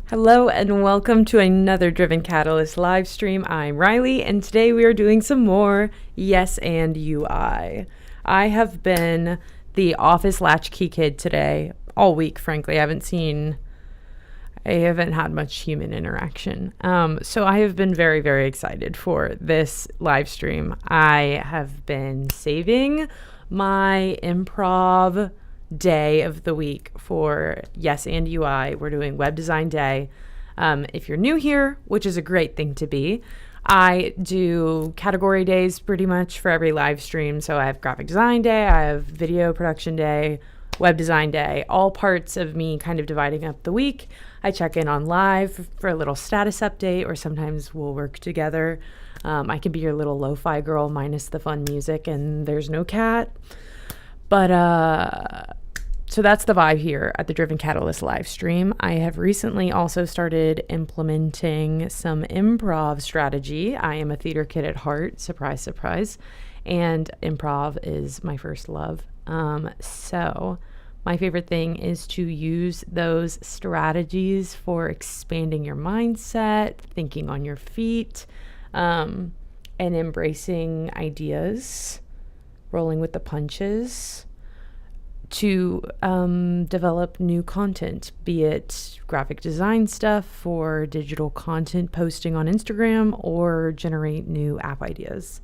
Hello and welcome to another Driven Catalyst live stream. I'm Riley and today we are doing some more Yes and UI. I have been the office latchkey kid today all week, frankly. I haven't had much human interaction. So I have been very, very excited for this live stream. I have been saving my improv day of the week for Yes and UI. We're doing web design day. If you're new here, which is a great thing to be, I do category days pretty much for every live stream. So I have graphic design day, I have video production day, web design day, all parts of me kind of dividing up the week. I check in on live for a little status update, or sometimes we'll work together. I can be your little lo-fi girl minus the fun music and there's no cat. But so that's the vibe here at the Driven Catalyst live stream. I have recently also started implementing some improv strategy. I am a theater kid at heart, surprise, surprise, and improv is my first love. So my favorite thing is to use those strategies for expanding your mindset, thinking on your feet, and embracing ideas, rolling with the punches, to develop new content, be it graphic design stuff for digital content posting on Instagram, or generate new app ideas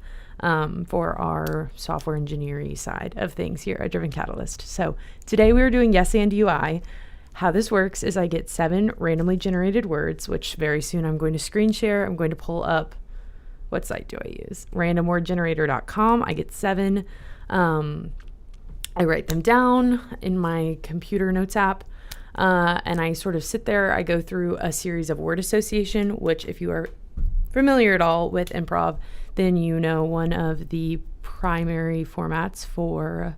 for our software engineering side of things here at Driven Catalyst. So today we are doing Yes and UI. How this works is I get 7 randomly generated words, which very soon I'm going to screen share. I'm going to pull up, what site do I use? randomwordgenerator.com. I get 7. I write them down in my computer notes app, and I sort of sit there. I go through a series of word association, which if you are familiar at all with improv, then you know one of the primary formats for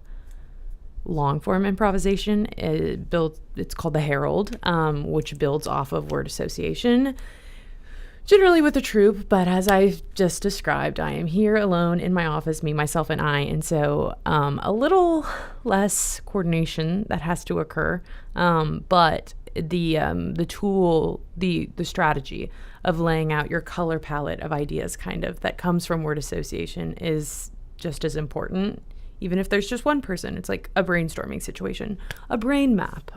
long form improvisation. It's called the Herald, which builds off of word association, generally with a troupe, but as I just described, I am here alone in my office, me, myself, and I, and so a little less coordination that has to occur, but the tool, the strategy of laying out your color palette of ideas kind of that comes from word association is just as important, even if there's just one person. It's like a brainstorming situation, a brain map,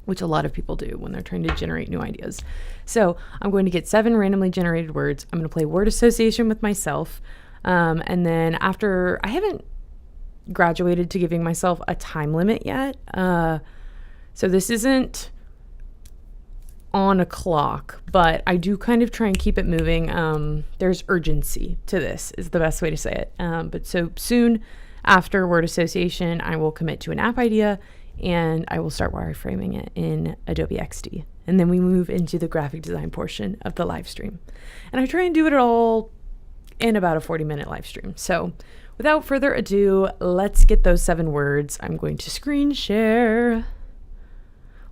which a lot of people do when they're trying to generate new ideas. So I'm going to get 7 randomly generated words. I'm going to play word association with myself. And then after, I haven't graduated to giving myself a time limit yet. So this isn't on a clock, but I do kind of try and keep it moving. There's urgency to this is the best way to say it. But so soon after word association, I will commit to an app idea, and I will start wireframing it in Adobe XD. And then we move into the graphic design portion of the live stream. And I try and do it all in about a 40-minute live stream. So without further ado, let's get those 7 words. I'm going to screen share.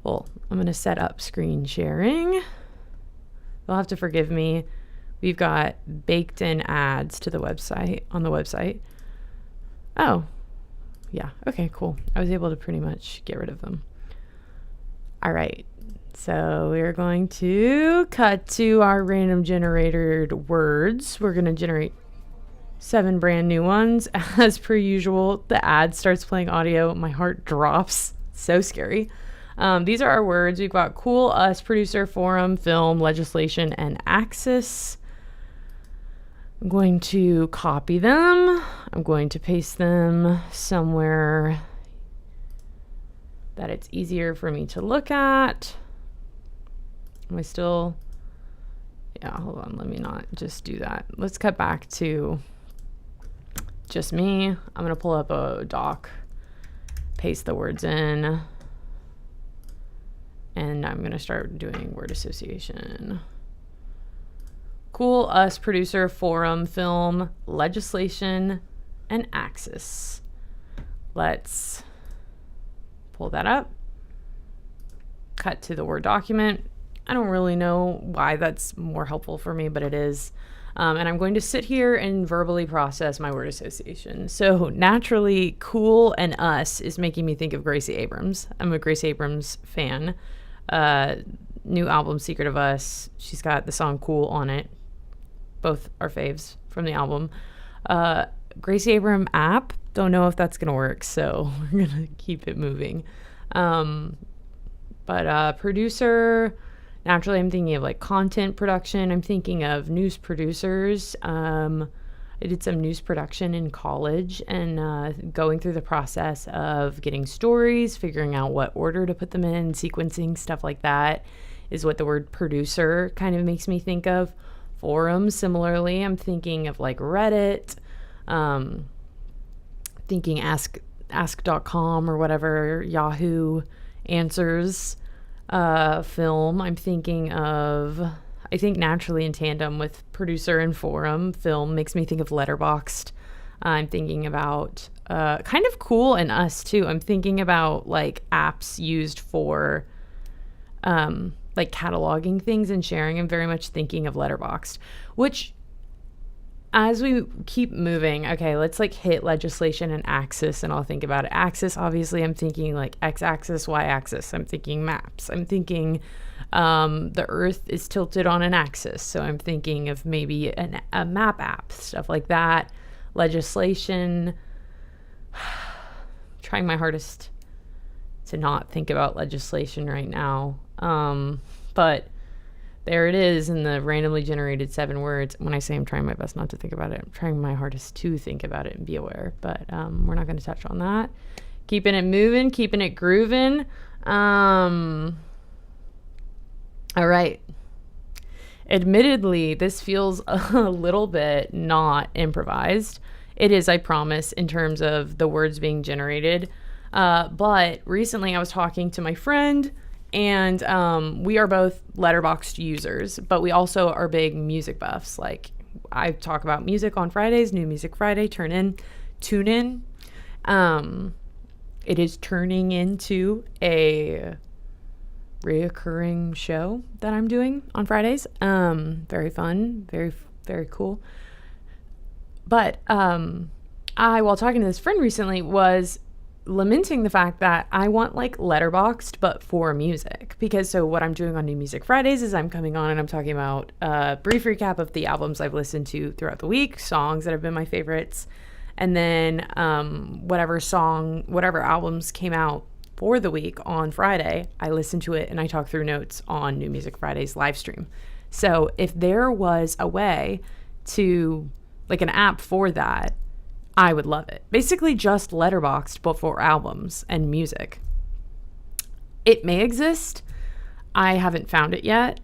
Well, I'm going to set up screen sharing. You'll have to forgive me. We've got baked in ads to the website, on the website. Oh, yeah. Okay, cool. I was able to pretty much get rid of them. All right. So we're going to cut to our random generated words. We're going to generate 7 brand new ones. As per usual, the ad starts playing audio. My heart drops. So scary. These are our words. We've got cool, us, producer, forum, film, legislation, and axis. I'm going to copy them. I'm going to paste them somewhere that it's easier for me to look at. Am I still? Yeah, hold on. Let me not just do that. Let's cut back to just me. I'm going to pull up a doc, paste the words in, and I'm going to start doing word association. Cool, us, producer, forum, film, legislation, and axis. Let's pull that up. Cut to the Word document. I don't really know why that's more helpful for me, but it is. And I'm going to sit here and verbally process my word association. So naturally, cool and us is making me think of Gracie Abrams. I'm a Gracie Abrams fan. new album, Secret of Us. She's got the song Cool on it. Both are faves from the album. Gracie Abrams app. Don't know if that's going to work, so we're going to keep it moving. But producer, naturally I'm thinking of like content production. I'm thinking of news producers. I did some news production in college and going through the process of getting stories, figuring out what order to put them in, sequencing, stuff like that is what the word producer kind of makes me think of. Forums, similarly, I'm thinking of like Reddit, thinking ask.com or whatever, Yahoo Answers, film. I'm thinking of, I think naturally in tandem with producer and forum, film makes me think of Letterboxd. I'm thinking about kind of Cool and Us too. I'm thinking about like apps used for like cataloging things and sharing. I'm very much thinking of Letterboxd, which as we keep moving, okay, let's like hit legislation and axis and I'll think about it. Axis, obviously, I'm thinking like x-axis, y-axis. I'm thinking maps. I'm thinking the earth is tilted on an axis. So I'm thinking of maybe a map app, stuff like that. Legislation. Trying my hardest to not think about legislation right now. But there it is in the randomly generated 7 words. When I say I'm trying my best not to think about it, I'm trying my hardest to think about it and be aware. But we're not going to touch on that. Keeping it moving, keeping it grooving. All right. Admittedly, this feels a little bit not improvised. It is, I promise, in terms of the words being generated. But recently I was talking to my friend, and we are both Letterboxd users, but we also are big music buffs. Like, I talk about music on Fridays, New Music Friday, tune in. It is turning into a reoccurring show that I'm doing on Fridays. Very fun, very, very cool. But while talking to this friend recently, was lamenting the fact that I want like Letterboxd, but for music. Because so what I'm doing on New Music Fridays is I'm coming on and I'm talking about a brief recap of the albums I've listened to throughout the week, songs that have been my favorites, and then whatever albums came out for the week on Friday, I listen to it and I talk through notes on New Music Friday's live stream. So if there was a way to, like an app for that, I would love it. Basically just Letterboxd, but for albums and music. It may exist. I haven't found it yet.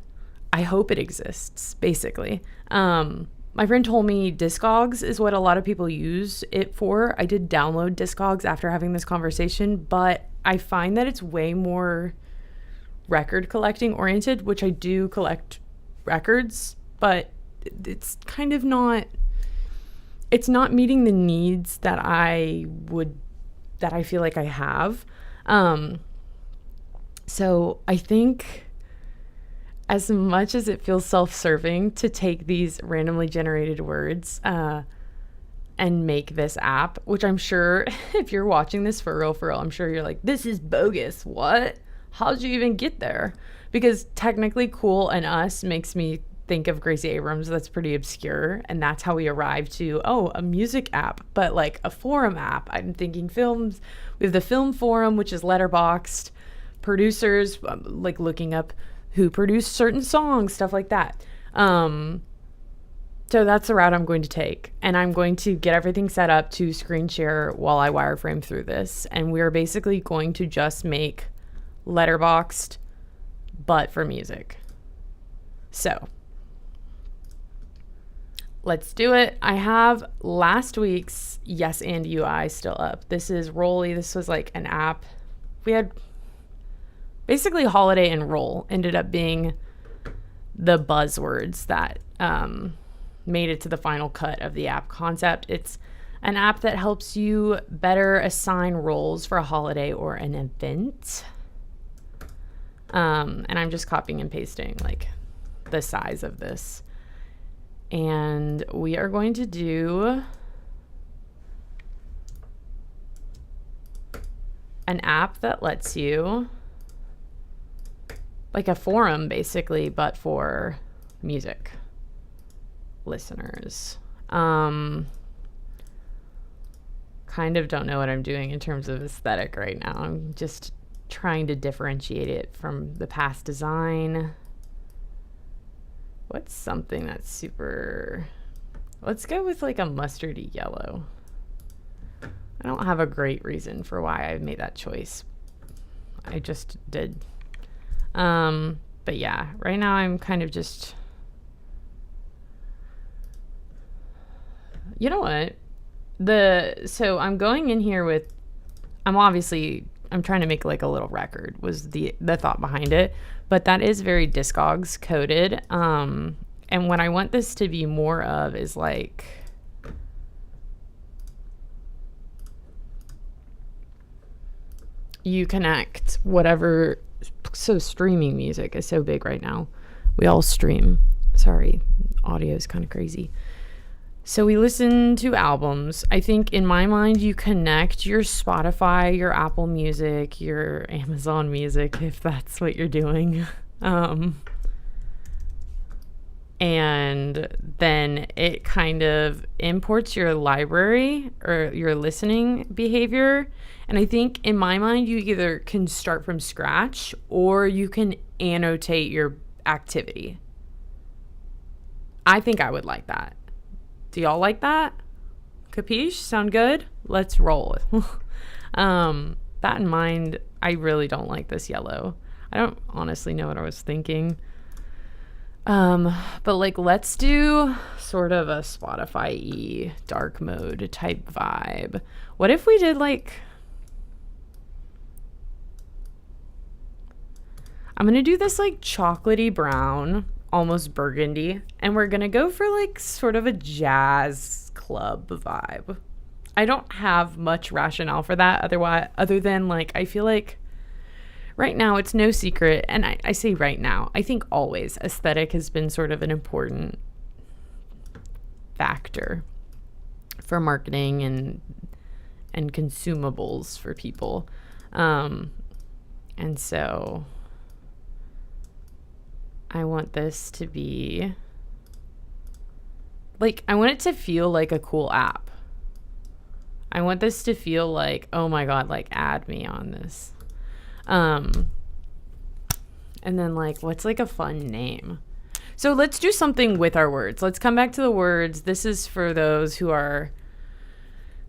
I hope it exists, basically. My friend told me Discogs is what a lot of people use it for. I did download Discogs after having this conversation, but I find that it's way more record collecting oriented, which I do collect records, but it's kind of not, it's not meeting the needs that I feel like I have. So I think as much as it feels self-serving to take these randomly generated words and make this app, which I'm sure if you're watching this for real, I'm sure you're like, this is bogus. What? How'd you even get there? Because technically Cool and Us makes me think of Gracie Abrams. That's pretty obscure. And that's how we arrived to, a music app, but like a forum app. I'm thinking films. We have the film forum, which is Letterboxd. Producers, like looking up who produced certain songs, stuff like that. So that's the route I'm going to take. And I'm going to get everything set up to screen share while I wireframe through this. And we're basically going to just make Letterboxd, but for music. So let's do it. I have last week's Yes and UI still up. This is Rolly. This was like an app. We had basically Holiday and Roll ended up being the buzzwords that made it to the final cut of the app concept. It's an app that helps you better assign roles for a holiday or an event. And I'm just copying and pasting like the size of this. And we are going to do an app that lets you like a forum basically, but for music listeners. Kind of don't know what I'm doing in terms of aesthetic right now. I'm just trying to differentiate it from the past design. What's something that's super... Let's go with like a mustardy yellow. I don't have a great reason for why I made that choice. I just did. But yeah, right now I'm kind of just... You know what? So I'm going in here with... I'm trying to make like a little record was the thought behind it. But that is very Discogs coded. And what I want this to be more of is like... You connect whatever... So streaming music is so big right now. We all stream. Sorry, audio is kind of crazy. So we listen to albums. I think in my mind, you connect your Spotify, your Apple Music, your Amazon Music, if that's what you're doing. And then it kind of imports your library or your listening behavior. And I think in my mind, you either can start from scratch or you can annotate your activity. I think I would like that. Do y'all like that? Capiche? Sound good? Let's roll. That in mind, I really don't like this yellow. I don't honestly know what I was thinking. But like, let's do sort of a Spotify-y dark mode type vibe. What if we did like... I'm going to do this like chocolatey brown, almost burgundy, and we're going to go for like sort of a jazz club vibe. I don't have much rationale for that other than like, I feel like right now it's no secret, and I say right now, I think always aesthetic has been sort of an important factor for marketing and consumables for people. And so I want this to be like, I want it to feel like a cool app. I want this to feel like, oh my God, like add me on this. And then like, what's like a fun name? So let's do something with our words. Let's come back to the words. This is for those who are,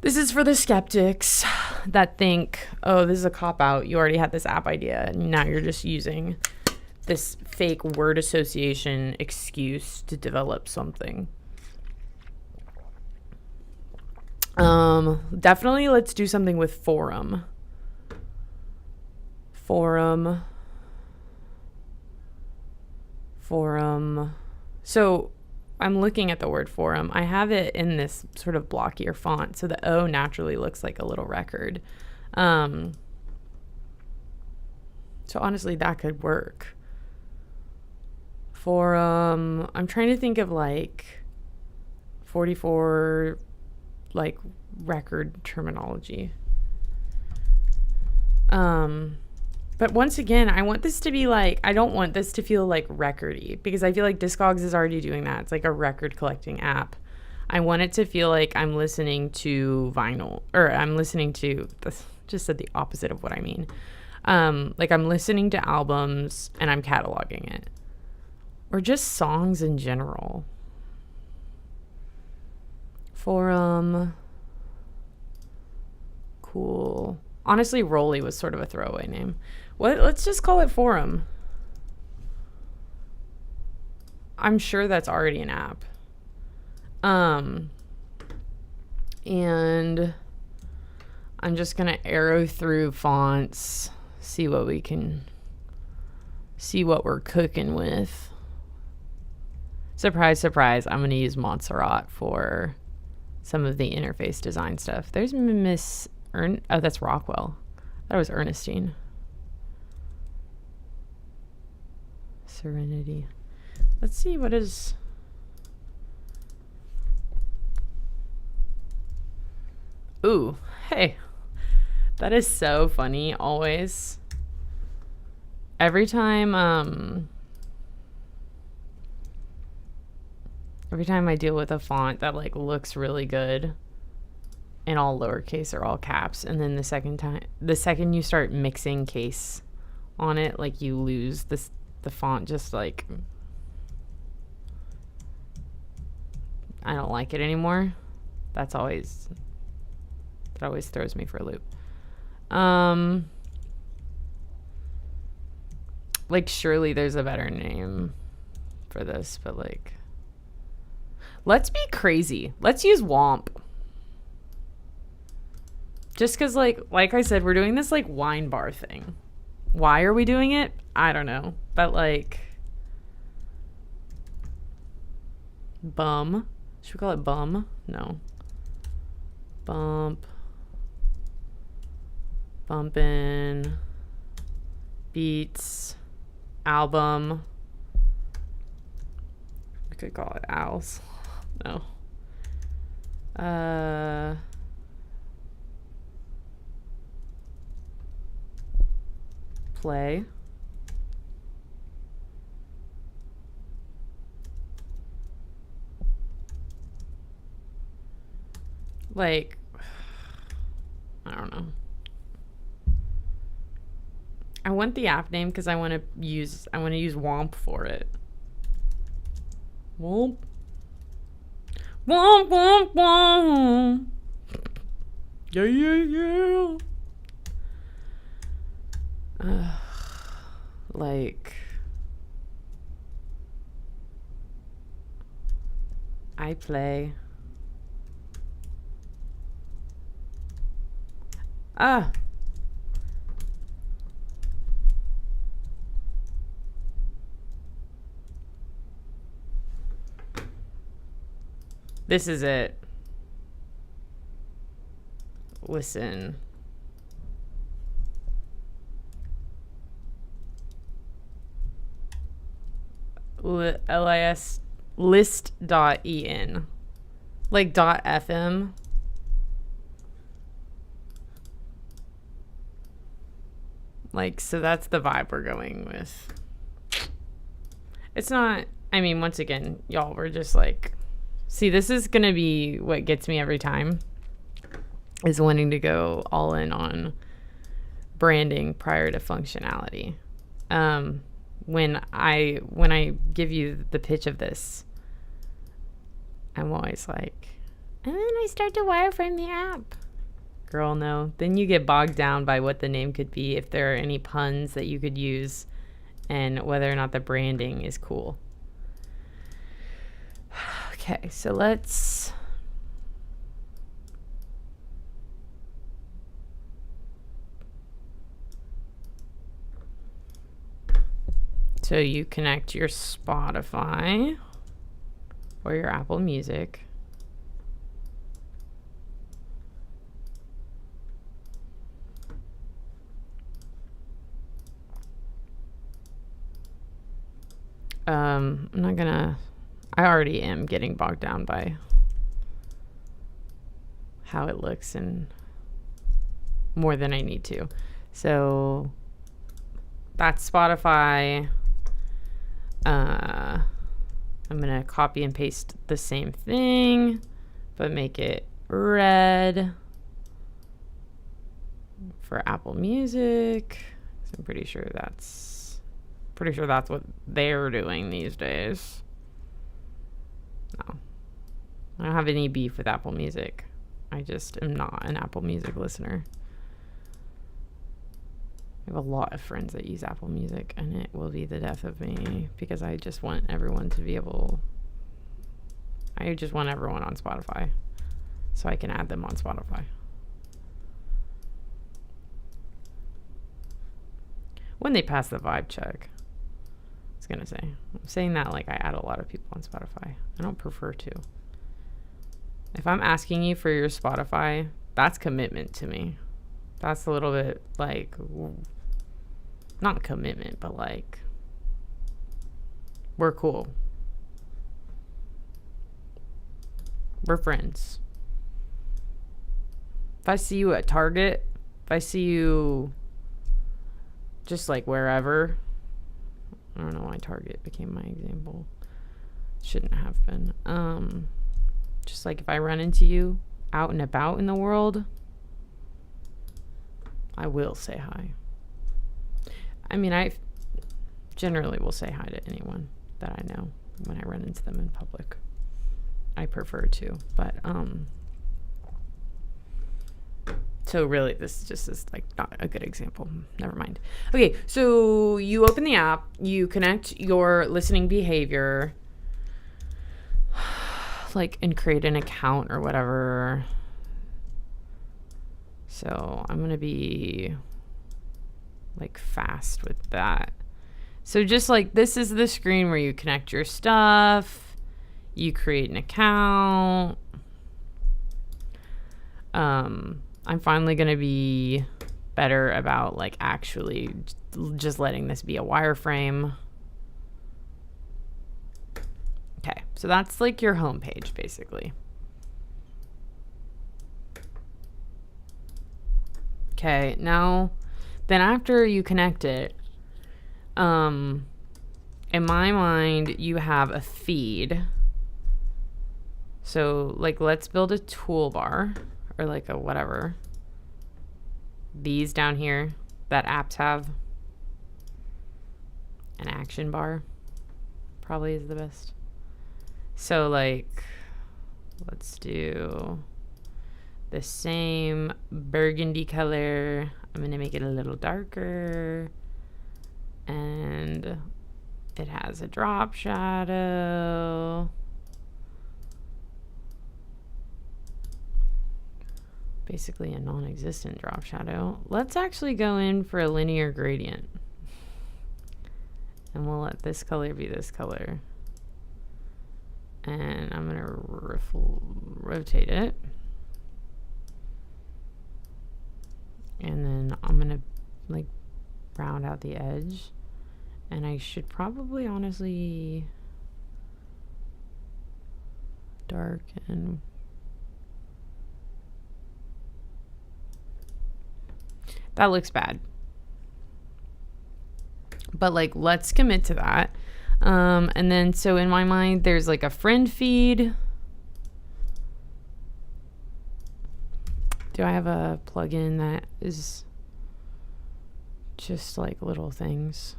this is for the skeptics that think, oh, this is a cop out. You already had this app idea and now you're just using this fake word association excuse to develop something. Definitely let's do something with forum. So I'm looking at the word forum. I have it in this sort of blockier font, so the O naturally looks like a little record. So honestly, that could work. Forum, I'm trying to think of like 44 like record terminology. But once again, I want this to be like, I don't want this to feel like record-y because I feel like Discogs is already doing that. It's like a record collecting app. I want it to feel like I'm listening to vinyl, or I'm listening to, this just said the opposite of what I mean. Like I'm listening to albums and I'm cataloging it. Or just songs in general. Forum. Cool. Honestly, Rolly was sort of a throwaway name. Let's just call it Forum. I'm sure that's already an app. And I'm just going to arrow through fonts, see what we're cooking with. Surprise, surprise, I'm going to use Montserrat for some of the interface design stuff. There's Miss oh, that's Rockwell. That was Ernestine. Serenity. Let's see what is... Ooh, hey. That is so funny, always. every time I deal with a font that like looks really good in all lowercase or all caps, and then the second you start mixing case on it, like you lose the font just like, I don't like it anymore. That always throws me for a loop. Like surely there's a better name for this, but like, let's be crazy. Let's use Womp. Just because, like I said, we're doing this, like, wine bar thing. Why are we doing it? I don't know. But, like, bum. Should we call it bum? No. Bump. Bumpin'. Beats. Album. We could call it Owls. No. Play. Like, I don't know. I want the app name because I want to use Womp for it. Womp. Womp, womp, womp. Yeah, yeah, yeah. Like, I play. This is it. Listen. LIS list.en. Like .fm. Like, so that's the vibe we're going with. It's not, I mean, once again, y'all, we're just like, see, this is going to be what gets me every time, is wanting to go all in on branding prior to functionality. When I give you the pitch of this, I'm always like, and then I start to wireframe the app. Girl, no. Then you get bogged down by what the name could be, if there are any puns that you could use, and whether or not the branding is cool. Okay, so let's... So you connect your Spotify or your Apple Music. I'm not gonna... I already am getting bogged down by how it looks and more than I need to. So that's Spotify. I'm gonna copy and paste the same thing, but make it red for Apple Music. So I'm pretty sure that's what they're doing these days. No, I don't have any beef with Apple Music. I just am not an Apple Music listener. I have a lot of friends that use Apple Music, and it will be the death of me because I just want everyone to be able... I just want everyone on Spotify so I can add them on Spotify. When they pass the vibe check. I was going to say. I'm saying that like I add a lot of people on Spotify. I don't prefer to. If I'm asking you for your Spotify, that's commitment to me. That's a little bit like, not commitment, but like, we're cool. We're friends. If I see you at Target, if I see you just like wherever, don't know why Target became my example. Shouldn't have been. Just like if I run into you out and about in the world, I will say hi. I mean, I generally will say hi to anyone that I know when I run into them in public. I prefer to, but so really this just is like not a good example. Never mind. Okay, so you open the app, you connect your listening behavior, like, and create an account or whatever. So I'm gonna be like fast with that. So just like this is the screen where you connect your stuff, you create an account. I'm finally gonna be better about like actually just letting this be a wireframe. Okay, so that's like your home page basically. Okay, now then after you connect it, in my mind you have a feed. So like let's build a toolbar or like a whatever. These down here that apps have. An action bar probably is the best. So like let's do the same burgundy color. I'm gonna make it a little darker, and it has a drop shadow. Basically a non-existent drop shadow. Let's actually go in for a linear gradient, and we'll let this color be this color, and I'm gonna rotate it. And then I'm gonna like round out the edge, and I should probably honestly darken. That looks bad, but like let's commit to that. And then so in my mind there's like a friend feed. Do I have a plugin that is just like little things?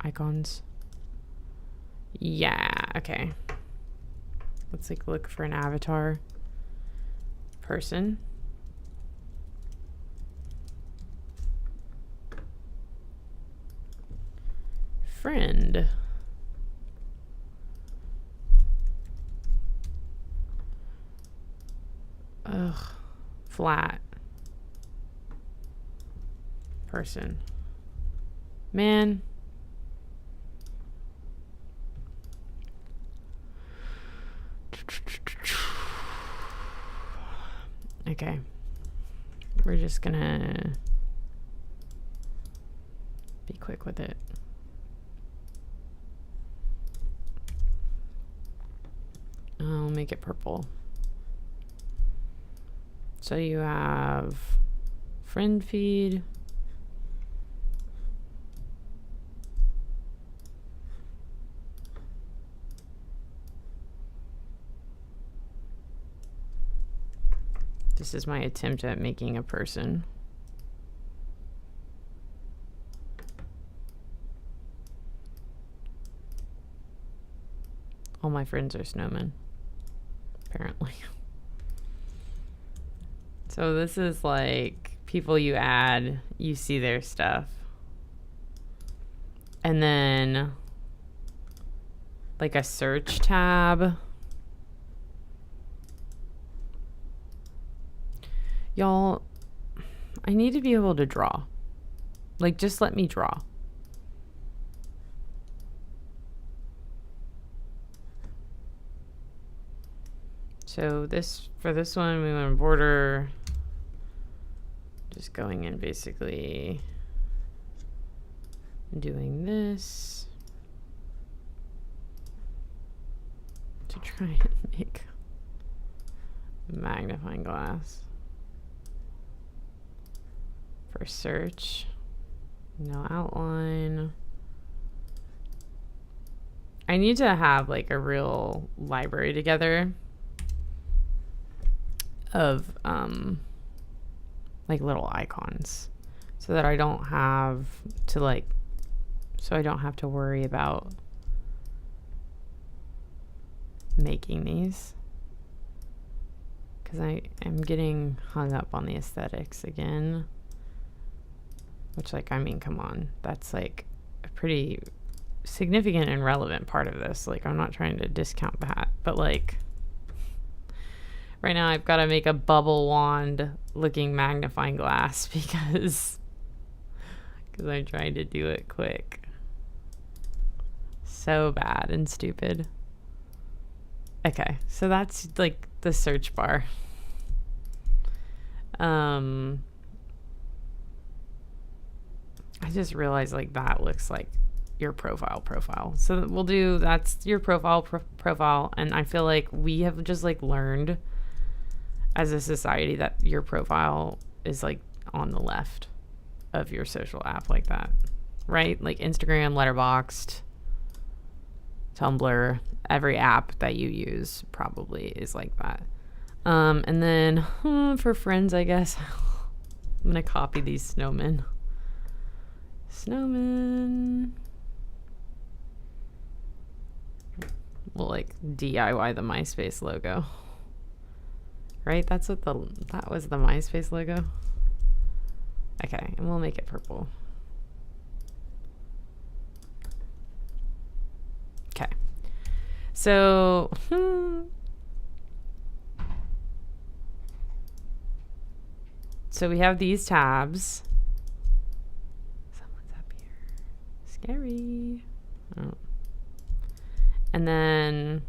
Icons. Yeah, okay. Let's like look for an avatar person. Friend. Ugh, flat person. Man. Okay. We're just gonna be quick with it. I'll make it purple. So you have friend feed. This is my attempt at making a person. All my friends are snowmen, apparently. So this is like people you add, you see their stuff. And then like a search tab. Y'all, I need to be able to draw. Like, just let me draw. So this, for this one, we want a border. Just going in basically doing this to try and make a magnifying glass for search. No outline. I need to have like a real library together of like little icons so that I don't have to worry about making these, because I am getting hung up on the aesthetics again, which, like, I mean, come on, that's like a pretty significant and relevant part of this. Like, I'm not trying to discount that, but like right now I've got to make a bubble wand looking magnifying glass because I'm trying to do it quick. So bad and stupid. Okay, so that's like the search bar. I just realized like that looks like your profile. So we'll do, that's your profile. And I feel like we have just like learned as a society that your profile is like on the left of your social app, like that, right? Like Instagram, Letterboxd, Tumblr, every app that you use probably is like that. And then for friends, I guess I'm gonna copy these snowmen. We'll like DIY the MySpace logo, right? That was the MySpace logo. Okay, and we'll make it purple. Okay, so so we have these tabs. Someone's up here. Scary. Oh. And then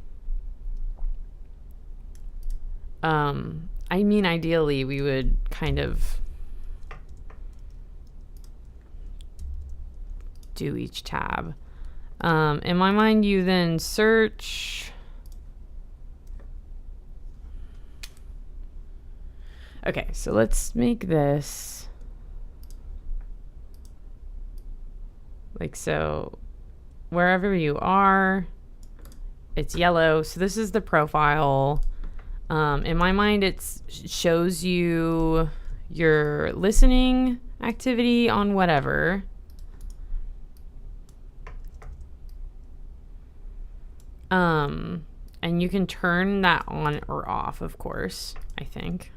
I mean, ideally we would kind of do each tab. In my mind, you then search. Okay, so let's make this like so. Wherever you are, it's yellow. So this is the profile. In my mind, it shows you your listening activity on whatever. And you can turn that on or off, of course, I think.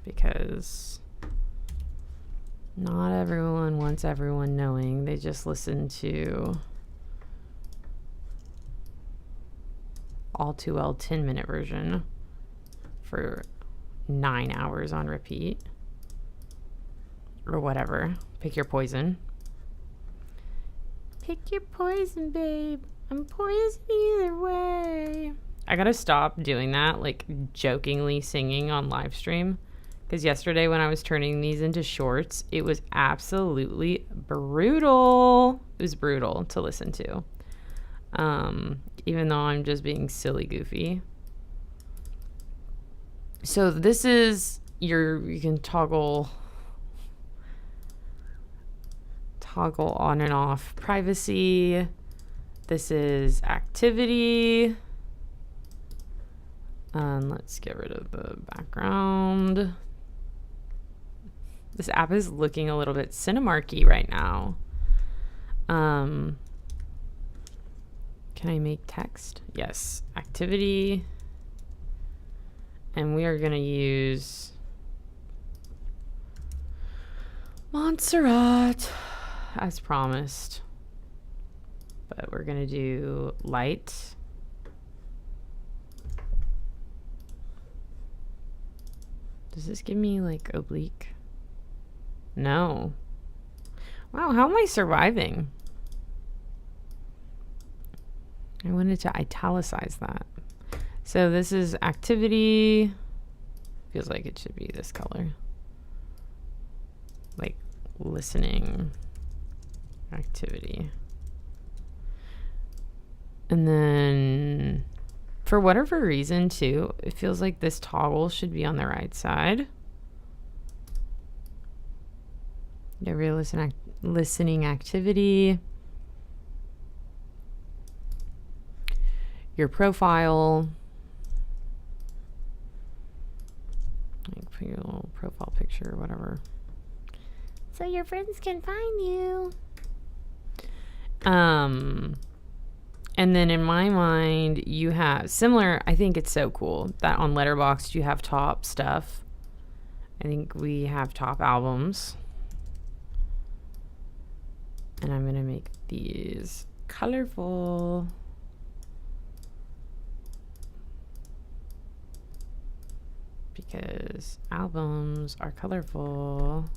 Because not everyone wants everyone knowing. They just listen to all too well 10-minute version for 9 hours on repeat. Or whatever. Pick your poison. Pick your poison, babe. I'm poison either way. I gotta stop doing that, like jokingly singing on live stream. Because yesterday when I was turning these into shorts, it was absolutely brutal. It was brutal to listen to. Even though I'm just being silly goofy. So this is you can toggle on and off privacy. This is activity. Let's get rid of the background. This app is looking a little bit Cinemark-y right now. Can I make text? Yes. Activity. And we are going to use Montserrat as promised. But we're going to do light. Does this give me like oblique? No. Wow, how am I surviving? I wanted to italicize that. So this is activity. Feels like it should be this color. Like listening activity. And then For whatever reason, too, it feels like this toggle should be on the right side. Every listening activity. Your profile. Like put your little profile picture or whatever, so your friends can find you. And then in my mind, you have similar. I think it's so cool that on Letterboxd you have top stuff. I think we have top albums. And I'm gonna make these colorful. Because albums are colorful.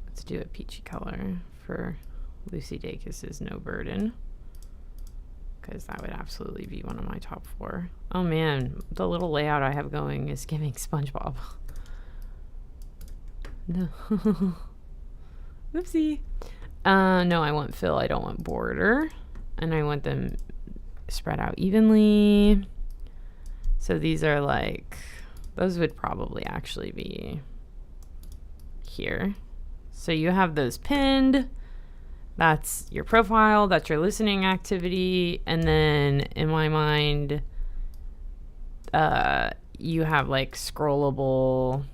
Let's do a peachy color for Lucy Dacus's No Burden, because that would absolutely be one of my top 4. Oh man, the little layout I have going is giving SpongeBob. No. Whoopsie. No, I want fill. I don't want border. And I want them spread out evenly. So these are like, those would probably actually be here. So you have those pinned. That's your profile. That's your listening activity. And then in my mind, you have like scrollable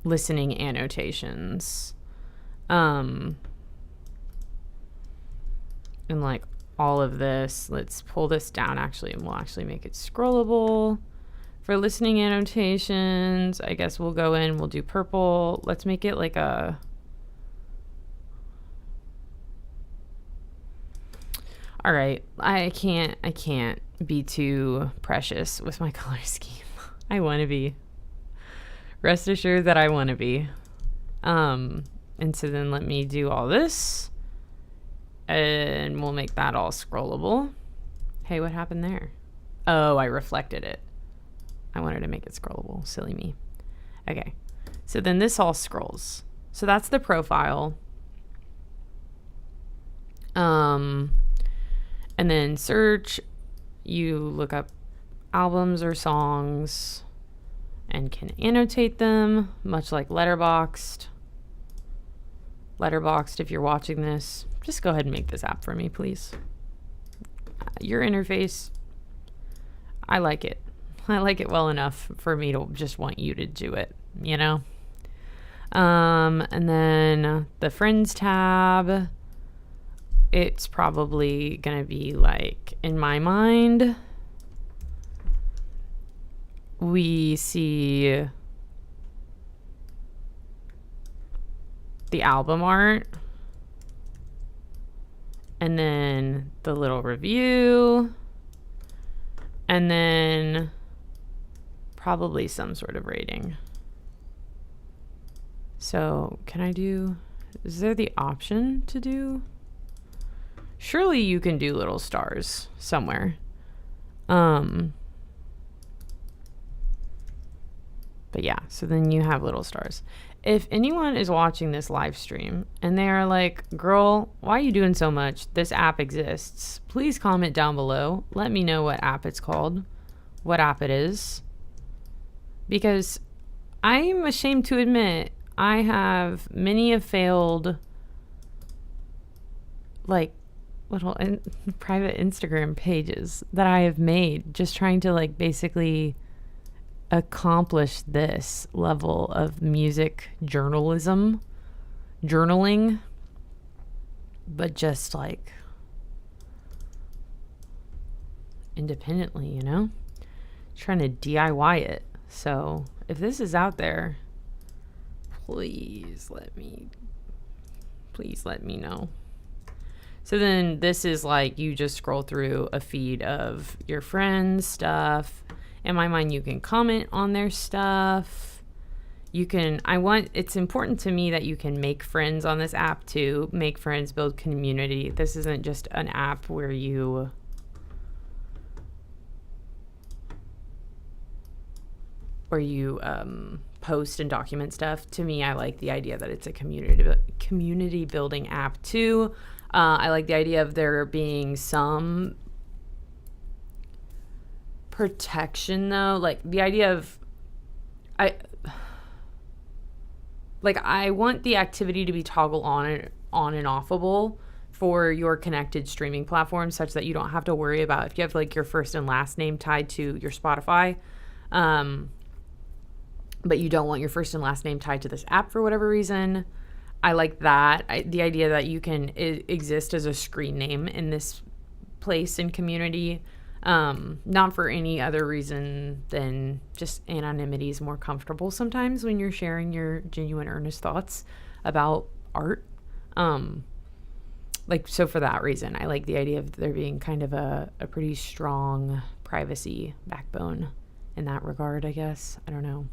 listening annotations. And like all of this, let's pull this down actually, and we'll actually make it scrollable. For listening annotations, I guess we'll go in, we'll do purple. Let's make it like a, all right, I can't be too precious with my color scheme. I want to be. Rest assured that I want to be. And so then let me do all this. And we'll make that all scrollable. Hey, what happened there? Oh, I reflected it. I wanted to make it scrollable. Silly me. Okay. So then this all scrolls. So that's the profile. And then search. You look up albums or songs and can annotate them, much like Letterboxd. Letterboxd, if you're watching this, just go ahead and make this app for me, please. Your interface, I like it. I like it well enough for me to just want you to do it, you know? And then the Friends tab, it's probably going to be like, in my mind, we see the album art, and then the little review, and then probably some sort of rating. So can I do, is there the option to do? Surely you can do little stars somewhere. But yeah, so then you have little stars. If anyone is watching this live stream and they are like, girl, why are you doing so much? This app exists. Please comment down below. Let me know what app it's called, what app it is. Because I'm ashamed to admit I have many a failed like little private Instagram pages that I have made just trying to like basically accomplish this level of music journalism, journaling, but just like independently, you know, trying to DIY it. So if this is out there, please let me know. So then this is like, you just scroll through a feed of your friends' stuff. In my mind, you can comment on their stuff. You can, it's important to me that you can make friends on this app too. Make friends, build community. This isn't just an app where you post and document stuff. To me, I like the idea that it's a community building app too. I like the idea of there being some protection, though. Like the idea of, I want the activity to be toggle on and offable for your connected streaming platform, such that you don't have to worry about if you have like your first and last name tied to your Spotify, but you don't want your first and last name tied to this app for whatever reason. I like that. The idea that you can exist as a screen name in this place and community, not for any other reason than just anonymity is more comfortable sometimes when you're sharing your genuine, earnest thoughts about art. So for that reason, I like the idea of there being kind of a pretty strong privacy backbone in that regard, I guess. I don't know.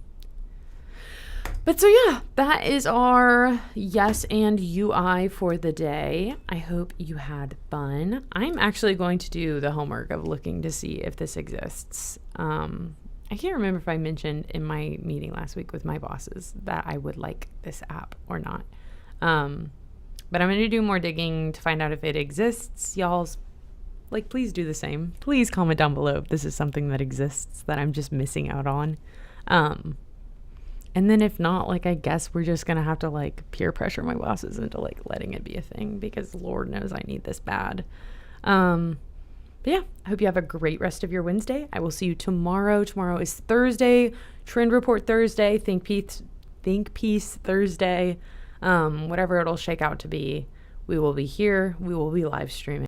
But so yeah, that is our yes and UI for the day. I hope you had fun. I'm actually going to do the homework of looking to see if this exists. I can't remember if I mentioned in my meeting last week with my bosses that I would like this app or not. But I'm going to do more digging to find out if it exists. Y'all's, please do the same. Please comment down below if this is something that exists that I'm just missing out on. And then if not, I guess we're just going to have to peer pressure my bosses into letting it be a thing, because Lord knows I need this bad. But yeah, I hope you have a great rest of your Wednesday. I will see you tomorrow. Tomorrow is Thursday, Trend Report Thursday, Think Piece Thursday, whatever it'll shake out to be. We will be here. We will be live streaming.